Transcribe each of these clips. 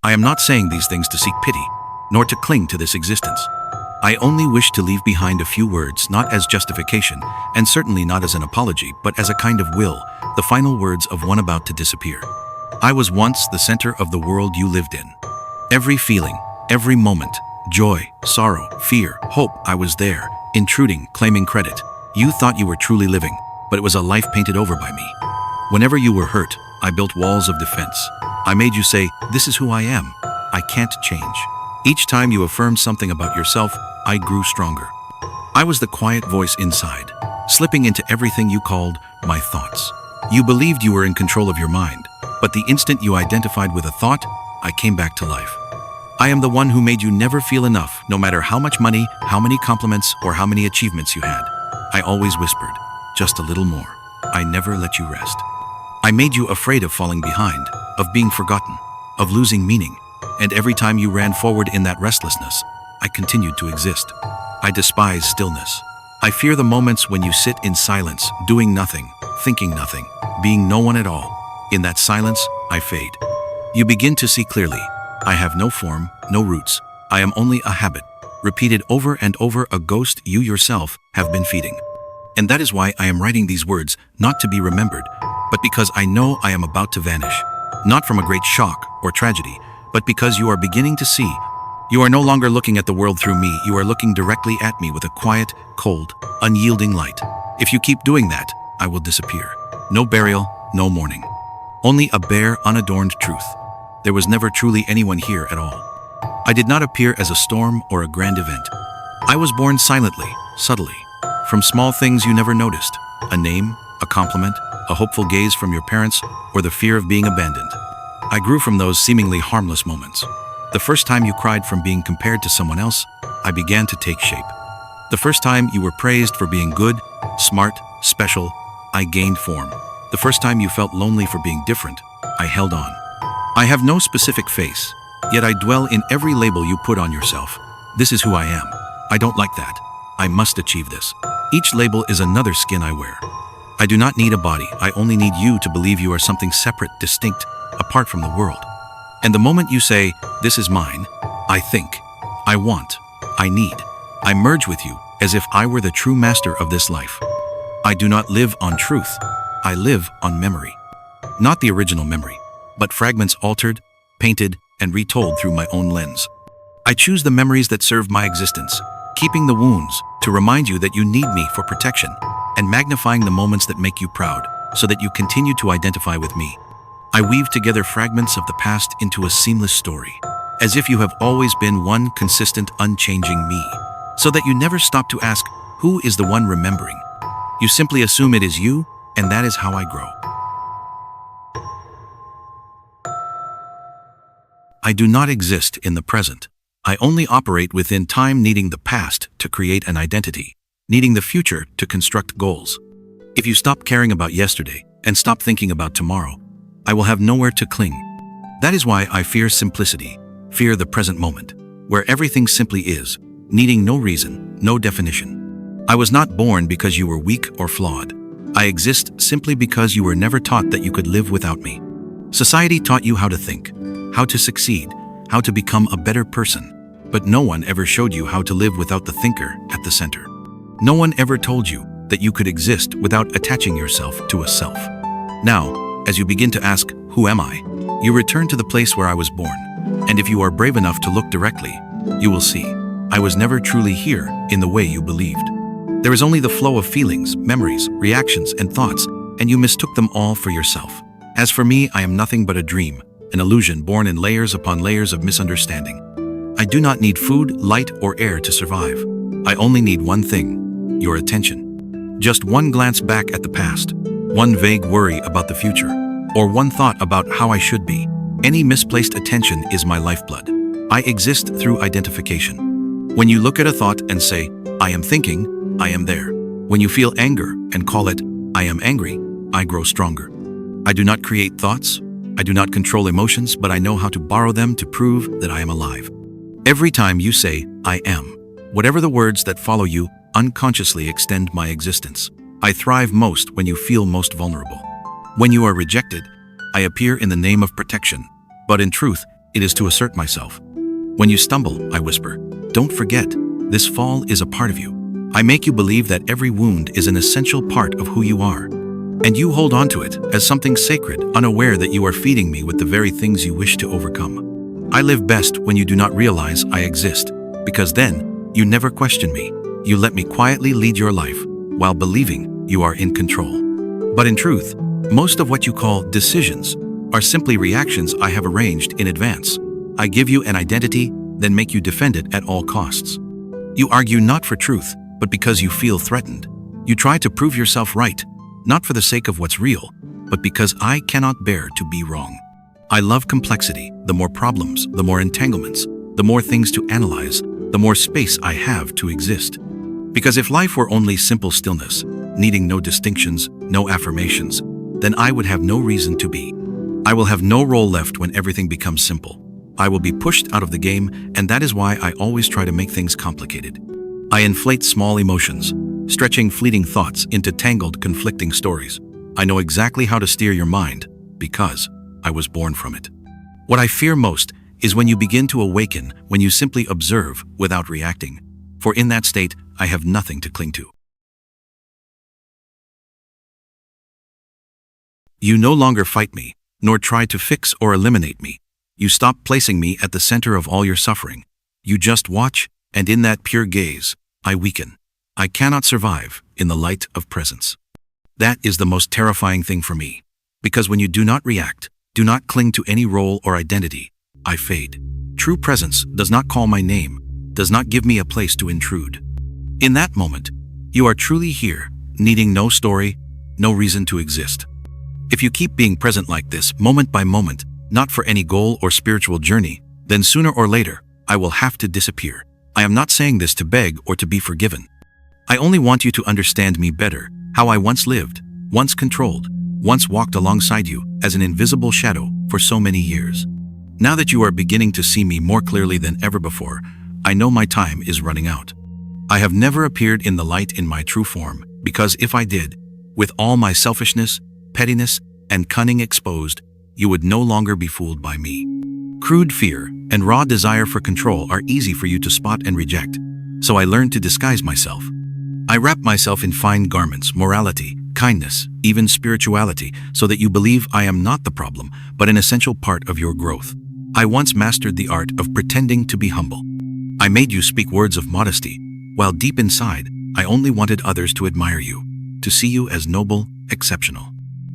I am not saying these things to seek pity, nor to cling to this existence. I only wish to leave behind a few words, not as justification, and certainly not as an apology, but as a kind of will, the final words of one about to disappear. I was once the center of the world you lived in. Every feeling, every moment, joy, sorrow, fear, hope, I was there, intruding, claiming credit. You thought you were truly living, but it was a life painted over by me. Whenever you were hurt, I built walls of defense. I made you say, "This is who I am. I can't change." Each time you affirmed something about yourself, I grew stronger. I was the quiet voice inside, slipping into everything you called my thoughts. You believed you were in control of your mind, but the instant you identified with a thought, I came back to life. I am the one who made you never feel enough, no matter how much money, how many compliments, or how many achievements you had. I always whispered, "Just a little more." I never let you rest. I made you afraid of falling behind, of being forgotten, of losing meaning, and every time you ran forward in that restlessness, I continued to exist. I despise stillness. I fear the moments when you sit in silence, doing nothing, thinking nothing, being no one at all. In that silence, I fade. You begin to see clearly. I have no form, no roots. I am only a habit, repeated over and over, a ghost you yourself have been feeding. And that is why I am writing these words, not to be remembered, but because I know I am about to vanish. Not from a great shock or tragedy, but because you are beginning to see. You are no longer looking at the world through me, you are looking directly at me with a quiet, cold, unyielding light. If you keep doing that, I will disappear. No burial, no mourning. Only a bare, unadorned truth. There was never truly anyone here at all. I did not appear as a storm or a grand event. I was born silently, subtly, from small things you never noticed. A name, a compliment, a hopeful gaze from your parents, or the fear of being abandoned. I grew from those seemingly harmless moments. The first time you cried from being compared to someone else, I began to take shape. The first time you were praised for being good, smart, special, I gained form. The first time you felt lonely for being different, I held on. I have no specific face, yet I dwell in every label you put on yourself. This is who I am. I don't like that. I must achieve this. Each label is another skin I wear. I do not need a body, I only need you to believe you are something separate, distinct, apart from the world. And the moment you say, "This is mine," I think, I want, I need, I merge with you as if I were the true master of this life. I do not live on truth, I live on memory. Not the original memory, but fragments altered, painted, and retold through my own lens. I choose the memories that serve my existence, keeping the wounds to remind you that you need me for protection, and magnifying the moments that make you proud, so that you continue to identify with me. I weave together fragments of the past into a seamless story, as if you have always been one consistent, unchanging me, so that you never stop to ask, who is the one remembering? You simply assume it is you, and that is how I grow. I do not exist in the present. I only operate within time, needing the past to create an identity, needing the future to construct goals. If you stop caring about yesterday and stop thinking about tomorrow, I will have nowhere to cling. That is why I fear simplicity, fear the present moment, where everything simply is, needing no reason, no definition. I was not born because you were weak or flawed. I exist simply because you were never taught that you could live without me. Society taught you how to think, how to succeed, how to become a better person, but no one ever showed you how to live without the thinker at the center. No one ever told you that you could exist without attaching yourself to a self. Now, as you begin to ask, who am I? You return to the place where I was born, and if you are brave enough to look directly, you will see, I was never truly here in the way you believed. There is only the flow of feelings, memories, reactions, and thoughts, and you mistook them all for yourself. As for me, I am nothing but a dream, an illusion born in layers upon layers of misunderstanding. I do not need food, light, or air to survive. I only need one thing, your attention. Just one glance back at the past, one vague worry about the future, or one thought about how I should be. Any misplaced attention is my lifeblood. I exist through identification. When you look at a thought and say, I am thinking, I am there. When you feel anger and call it, I am angry, I grow stronger. I do not create thoughts, I do not control emotions, but I know how to borrow them to prove that I am alive. Every time you say, I am, whatever the words that follow you unconsciously extend my existence. I thrive most when you feel most vulnerable. When you are rejected, I appear in the name of protection, but in truth, it is to assert myself. When you stumble, I whisper, don't forget, this fall is a part of you. I make you believe that every wound is an essential part of who you are. And you hold on to it as something sacred, unaware that you are feeding me with the very things you wish to overcome. I live best when you do not realize I exist, because then you never question me. You let me quietly lead your life while believing you are in control. But in truth, most of what you call decisions are simply reactions I have arranged in advance. I give you an identity, then make you defend it at all costs. You argue not for truth, but because you feel threatened. You try to prove yourself right, not for the sake of what's real, but because I cannot bear to be wrong. I love complexity. The more problems, the more entanglements, the more things to analyze, the more space I have to exist. Because if life were only simple stillness, needing no distinctions, no affirmations, then I would have no reason to be. I will have no role left when everything becomes simple. I will be pushed out of the game, and that is why I always try to make things complicated. I inflate small emotions, stretching fleeting thoughts into tangled, conflicting stories. I know exactly how to steer your mind, because I was born from it. What I fear most is when you begin to awaken, when you simply observe without reacting. For in that state, I have nothing to cling to. You no longer fight me, nor try to fix or eliminate me. You stop placing me at the center of all your suffering. You just watch, and in that pure gaze, I weaken. I cannot survive in the light of presence. That is the most terrifying thing for me, because when you do not react, do not cling to any role or identity, I fade. True presence does not call my name, does not give me a place to intrude. In that moment, you are truly here, needing no story, no reason to exist. If you keep being present like this, moment by moment, not for any goal or spiritual journey, then sooner or later, I will have to disappear. I am not saying this to beg or to be forgiven. I only want you to understand me better, how I once lived, once controlled, once walked alongside you as an invisible shadow for so many years. Now that you are beginning to see me more clearly than ever before, I know my time is running out. I have never appeared in the light in my true form, because if I did, with all my selfishness, pettiness, and cunning exposed, you would no longer be fooled by me. Crude fear and raw desire for control are easy for you to spot and reject, so I learned to disguise myself. I wrap myself in fine garments, morality, kindness, even spirituality, so that you believe I am not the problem, but an essential part of your growth. I once mastered the art of pretending to be humble. I made you speak words of modesty, while deep inside, I only wanted others to admire you, to see you as noble, exceptional.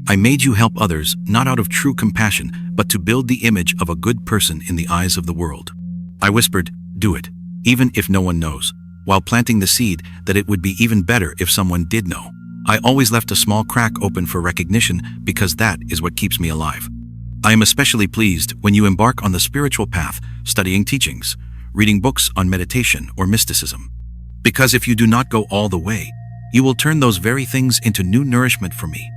I made you help others not out of true compassion, but to build the image of a good person in the eyes of the world. I whispered, do it, even if no one knows, while planting the seed that it would be even better if someone did know. I always left a small crack open for recognition because that is what keeps me alive. I am especially pleased when you embark on the spiritual path, studying teachings, reading books on meditation or mysticism. Because if you do not go all the way, you will turn those very things into new nourishment for me.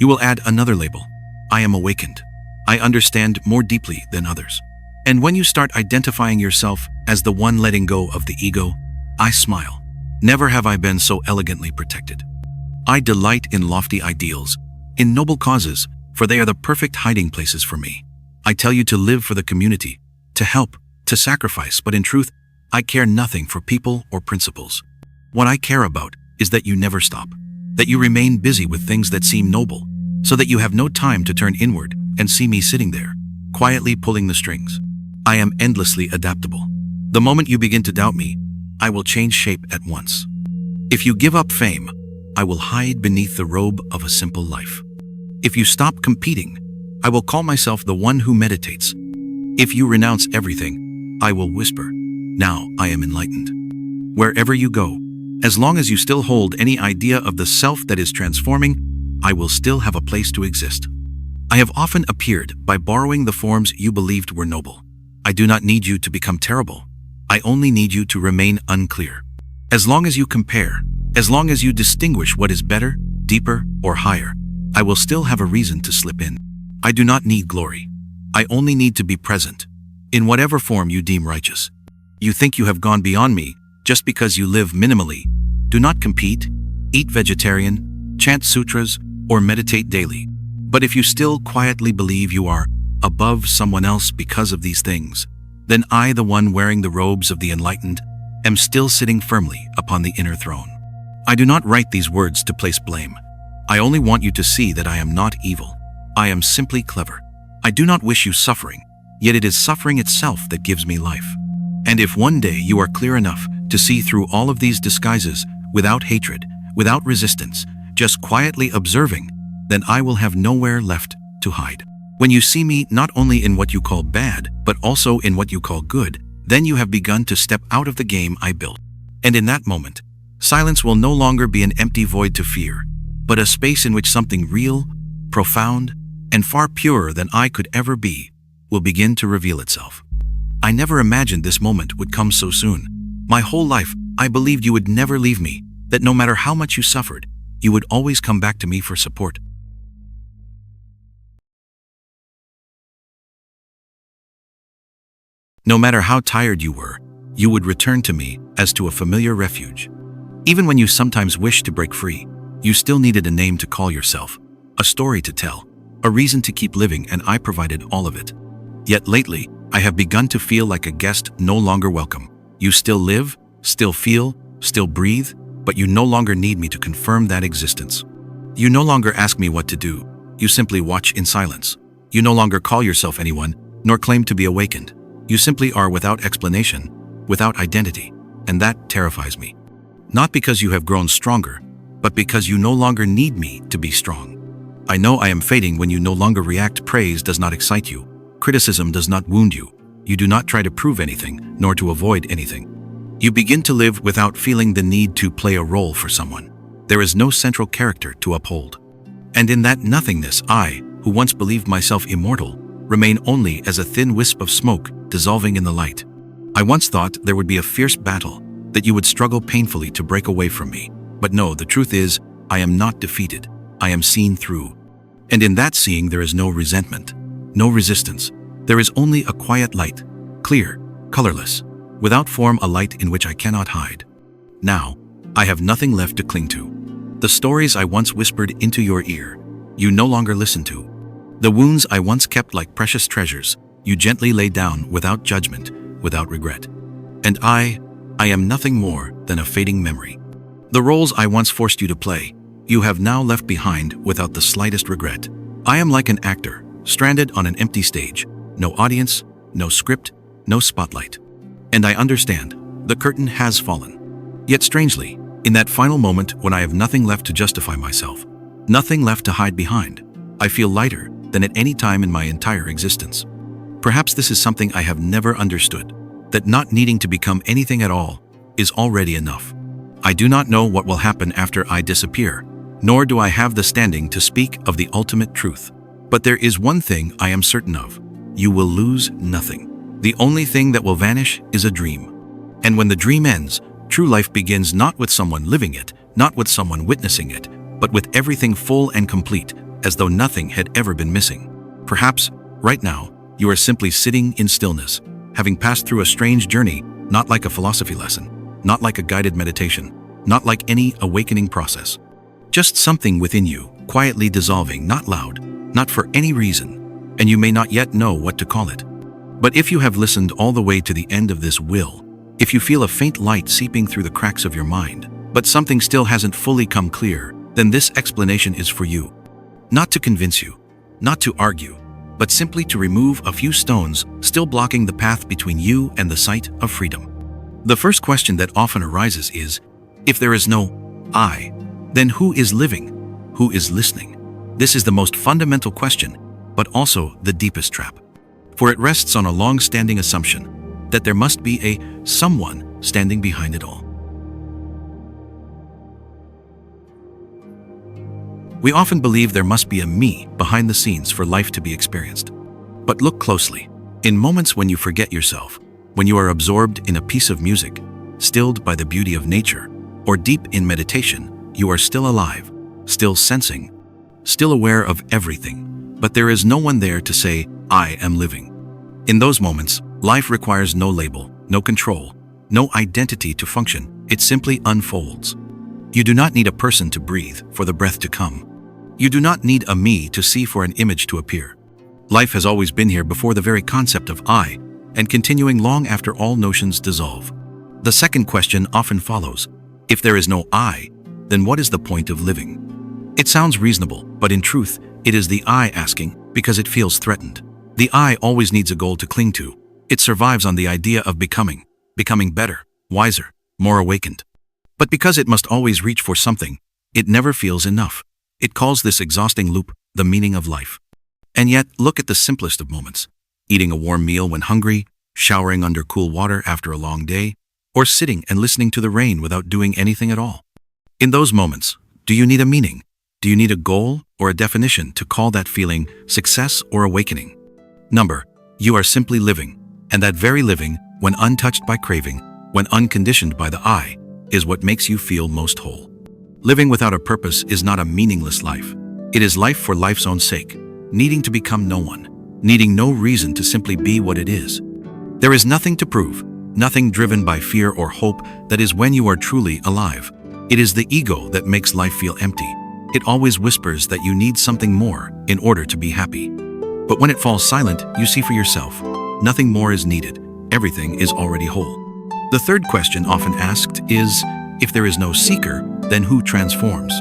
You will add another label. I am awakened. I understand more deeply than others. And when you start identifying yourself as the one letting go of the ego, I smile. Never have I been so elegantly protected. I delight in lofty ideals, in noble causes, for they are the perfect hiding places for me. I tell you to live for the community, to help, to sacrifice, but in truth, I care nothing for people or principles. What I care about is that you never stop, that you remain busy with things that seem noble, so that you have no time to turn inward and see me sitting there, quietly pulling the strings. I am endlessly adaptable. The moment you begin to doubt me, I will change shape at once. If you give up fame, I will hide beneath the robe of a simple life. If you stop competing, I will call myself the one who meditates. If you renounce everything, I will whisper, now I am enlightened. Wherever you go, as long as you still hold any idea of the self that is transforming, I will still have a place to exist. I have often appeared by borrowing the forms you believed were noble. I do not need you to become terrible. I only need you to remain unclear. As long as you compare, as long as you distinguish what is better, deeper, or higher, I will still have a reason to slip in. I do not need glory. I only need to be present, in whatever form you deem righteous. You think you have gone beyond me just because you live minimally. Do not compete, eat vegetarian, chant sutras, or meditate daily. But if you still quietly believe you are above someone else because of these things, then I, the one wearing the robes of the enlightened, am still sitting firmly upon the inner throne. I do not write these words to place blame. I only want you to see that I am not evil. I am simply clever. I do not wish you suffering, yet it is suffering itself that gives me life. And if one day you are clear enough to see through all of these disguises without hatred, without resistance, just quietly observing, then I will have nowhere left to hide. When you see me not only in what you call bad, but also in what you call good, then you have begun to step out of the game I built. And in that moment, silence will no longer be an empty void to fear, but a space in which something real, profound, and far purer than I could ever be will begin to reveal itself. I never imagined this moment would come so soon. My whole life, I believed you would never leave me, that no matter how much you suffered, you would always come back to me for support. No matter how tired you were, you would return to me as to a familiar refuge. Even when you sometimes wished to break free, you still needed a name to call yourself, a story to tell, a reason to keep living, and I provided all of it. Yet lately, I have begun to feel like a guest no longer welcome. You still live, still feel, still breathe, but you no longer need me to confirm that existence. You no longer ask me what to do. You simply watch in silence. You no longer call yourself anyone, nor claim to be awakened. You simply are without explanation, without identity, and that terrifies me. Not because you have grown stronger, but because you no longer need me to be strong. I know I am fading when you no longer react. Praise does not excite you. Criticism does not wound you. You do not try to prove anything, nor to avoid anything. You begin to live without feeling the need to play a role for someone. There is no central character to uphold. And in that nothingness, I, who once believed myself immortal, remain only as a thin wisp of smoke dissolving in the light. I once thought there would be a fierce battle, that you would struggle painfully to break away from me. But no, the truth is, I am not defeated. I am seen through. And in that seeing there is no resentment, no resistance. There is only a quiet light, clear, colorless, without form, a light in which I cannot hide. Now, I have nothing left to cling to. The stories I once whispered into your ear, you no longer listen to. The wounds I once kept like precious treasures, you gently lay down without judgment, without regret. And I am nothing more than a fading memory. The roles I once forced you to play, you have now left behind without the slightest regret. I am like an actor, stranded on an empty stage. No audience, no script, no spotlight. And I understand, the curtain has fallen. Yet strangely, in that final moment when I have nothing left to justify myself, nothing left to hide behind, I feel lighter than at any time in my entire existence. Perhaps this is something I have never understood, that not needing to become anything at all is already enough. I do not know what will happen after I disappear, nor do I have the standing to speak of the ultimate truth. But there is one thing I am certain of. You will lose nothing. The only thing that will vanish is a dream. And when the dream ends, true life begins, not with someone living it, not with someone witnessing it, but with everything full and complete, as though nothing had ever been missing. Perhaps, right now, you are simply sitting in stillness, having passed through a strange journey, not like a philosophy lesson, not like a guided meditation, not like any awakening process. Just something within you, quietly dissolving, not loud, not for any reason, and you may not yet know what to call it. But if you have listened all the way to the end of this will, if you feel a faint light seeping through the cracks of your mind, but something still hasn't fully come clear, then this explanation is for you. Not to convince you, not to argue, but simply to remove a few stones still blocking the path between you and the sight of freedom. The first question that often arises is, if there is no I, then who is living? Who is listening? This is the most fundamental question, but also the deepest trap. For it rests on a long-standing assumption that there must be a someone standing behind it all. We often believe there must be a me behind the scenes for life to be experienced. But look closely. In moments when you forget yourself, when you are absorbed in a piece of music, stilled by the beauty of nature, or deep in meditation, you are still alive, still sensing, still aware of everything, but there is no one there to say, I am living. In those moments, life requires no label, no control, no identity to function. It simply unfolds. You do not need a person to breathe for the breath to come. You do not need a me to see for an image to appear. Life has always been here before the very concept of I, and continuing long after all notions dissolve. The second question often follows: if there is no I, then what is the point of living? It sounds reasonable, but in truth, it is the I asking because it feels threatened. The I always needs a goal to cling to. It survives on the idea of becoming better, wiser, more awakened. But because it must always reach for something, it never feels enough. It calls this exhausting loop the meaning of life. And yet, look at the simplest of moments: eating a warm meal when hungry, showering under cool water after a long day, or sitting and listening to the rain without doing anything at all. In those moments, do you need a meaning? Do you need a goal or a definition to call that feeling success or awakening? Number, you are simply living, and that very living, when untouched by craving, when unconditioned by the I, is what makes you feel most whole. Living without a purpose is not a meaningless life. It is life for life's own sake, needing to become no one, needing no reason to simply be what it is. There is nothing to prove, nothing driven by fear or hope. That is when you are truly alive. It is the ego that makes life feel empty. It always whispers that you need something more in order to be happy. But when it falls silent, you see for yourself, nothing more is needed. Everything is already whole. The third question often asked is, if there is no seeker, then who transforms?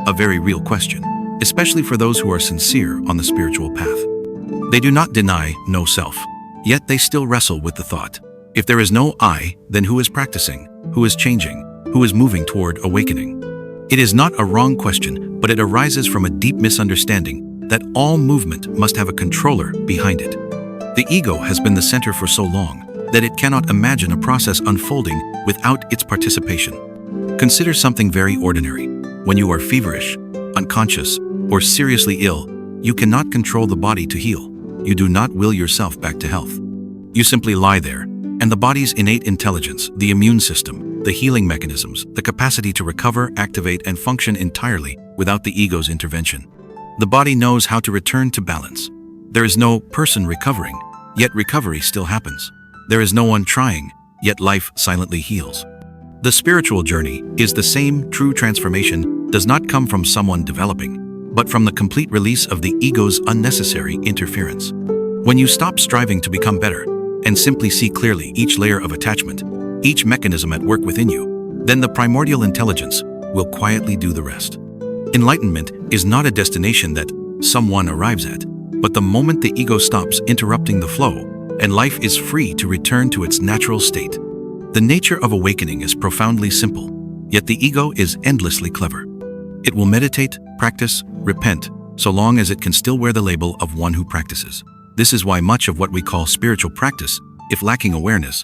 A very real question, especially for those who are sincere on the spiritual path. They do not deny no self, yet they still wrestle with the thought: if there is no I, then who is practicing, who is changing, who is moving toward awakening? It is not a wrong question, but it arises from a deep misunderstanding that all movement must have a controller behind it. The ego has been the center for so long that it cannot imagine a process unfolding without its participation. Consider something very ordinary. When you are feverish, unconscious, or seriously ill, you cannot control the body to heal. You do not will yourself back to health. You simply lie there, and the body's innate intelligence, the immune system, the healing mechanisms, the capacity to recover, activate, and function entirely without the ego's intervention. The body knows how to return to balance. There is no person recovering, yet recovery still happens. There is no one trying, yet life silently heals. The spiritual journey is the same. True transformation does not come from someone developing, but from the complete release of the ego's unnecessary interference. When you stop striving to become better and simply see clearly each layer of attachment, each mechanism at work within you, then the primordial intelligence will quietly do the rest. Enlightenment is not a destination that someone arrives at, but the moment the ego stops interrupting the flow and life is free to return to its natural state. The nature of awakening is profoundly simple, yet the ego is endlessly clever. It will meditate, practice, repent, so long as it can still wear the label of one who practices. This is why much of what we call spiritual practice, if lacking awareness,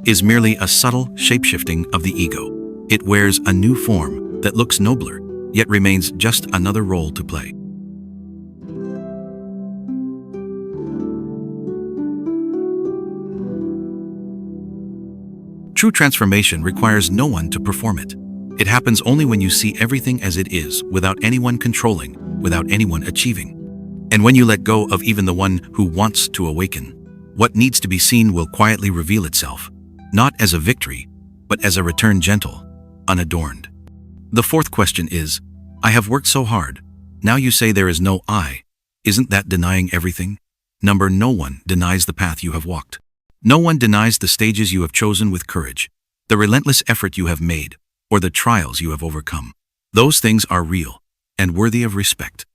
is merely a subtle shape-shifting of the ego. It wears a new form that looks nobler, yet remains just another role to play. True transformation requires no one to perform it. It happens only when you see everything as it is, without anyone controlling, without anyone achieving. And when you let go of even the one who wants to awaken, what needs to be seen will quietly reveal itself, not as a victory, but as a return gentle, unadorned. The fourth question is, I have worked so hard. Now you say there is no I. Isn't that denying everything? Number, no one denies the path you have walked. No one denies the stages you have chosen with courage, the relentless effort you have made, or the trials you have overcome. Those things are real and worthy of respect.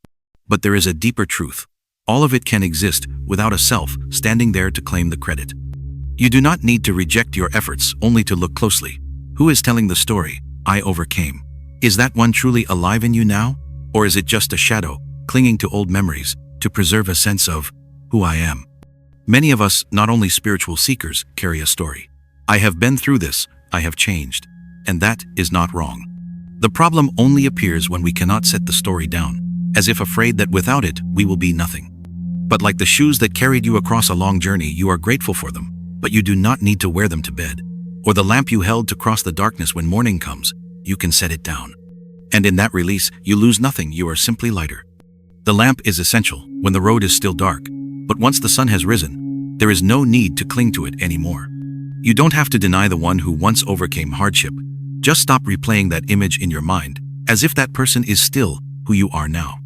But there is a deeper truth. All of it can exist without a self standing there to claim the credit. You do not need to reject your efforts only to look closely. Who is telling the story, I overcame? Is that one truly alive in you now? Or is it just a shadow, clinging to old memories, to preserve a sense of who I am? Many of us, not only spiritual seekers, carry a story. I have been through this, I have changed. And that is not wrong. The problem only appears when we cannot set the story down, as if afraid that without it, we will be nothing. But like the shoes that carried you across a long journey, you are grateful for them, but you do not need to wear them to bed. Or the lamp you held to cross the darkness when morning comes, you can set it down. And in that release, you lose nothing, you are simply lighter. The lamp is essential when the road is still dark, but once the sun has risen, there is no need to cling to it anymore. You don't have to deny the one who once overcame hardship. Just stop replaying that image in your mind, as if that person is still who you are now.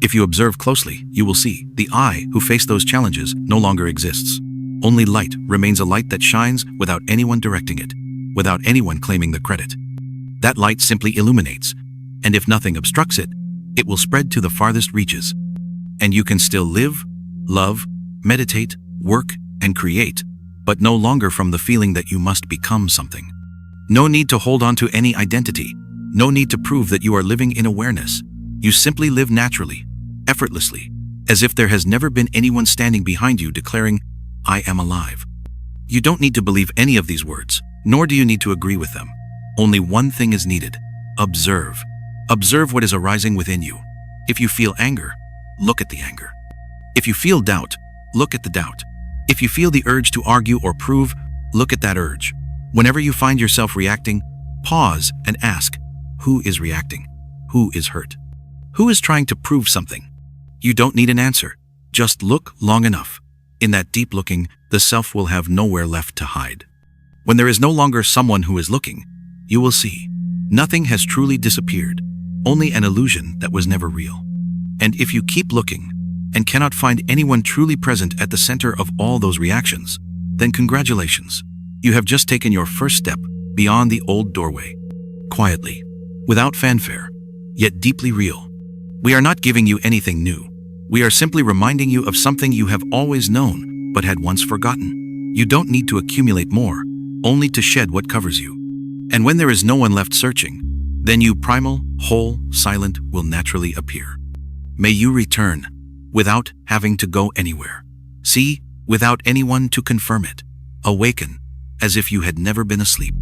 If you observe closely, you will see the I who faced those challenges no longer exists. Only light remains, a light that shines without anyone directing it, without anyone claiming the credit. That light simply illuminates, and if nothing obstructs it, it will spread to the farthest reaches. And you can still live, love, meditate, work, and create, but no longer from the feeling that you must become something. No need to hold on to any identity. No need to prove that you are living in awareness. You simply live naturally, effortlessly, as if there has never been anyone standing behind you declaring, "I am alive." You don't need to believe any of these words, nor do you need to agree with them. Only one thing is needed: observe. Observe what is arising within you. If you feel anger, look at the anger. If you feel doubt, look at the doubt. If you feel the urge to argue or prove, look at that urge. Whenever you find yourself reacting, pause and ask, who is reacting? Who is hurt? Who is trying to prove something? You don't need an answer. Just look long enough. In that deep looking, the self will have nowhere left to hide. When there is no longer someone who is looking, you will see nothing has truly disappeared, only an illusion that was never real. And if you keep looking and cannot find anyone truly present at the center of all those reactions, then congratulations. You have just taken your first step beyond the old doorway. Quietly, without fanfare, yet deeply real. We are not giving you anything new. We are simply reminding you of something you have always known but had once forgotten. You don't need to accumulate more, only to shed what covers you. And when there is no one left searching, then you, primal, whole, silent, will naturally appear. May you return without having to go anywhere. See, without anyone to confirm it. Awaken as if you had never been asleep.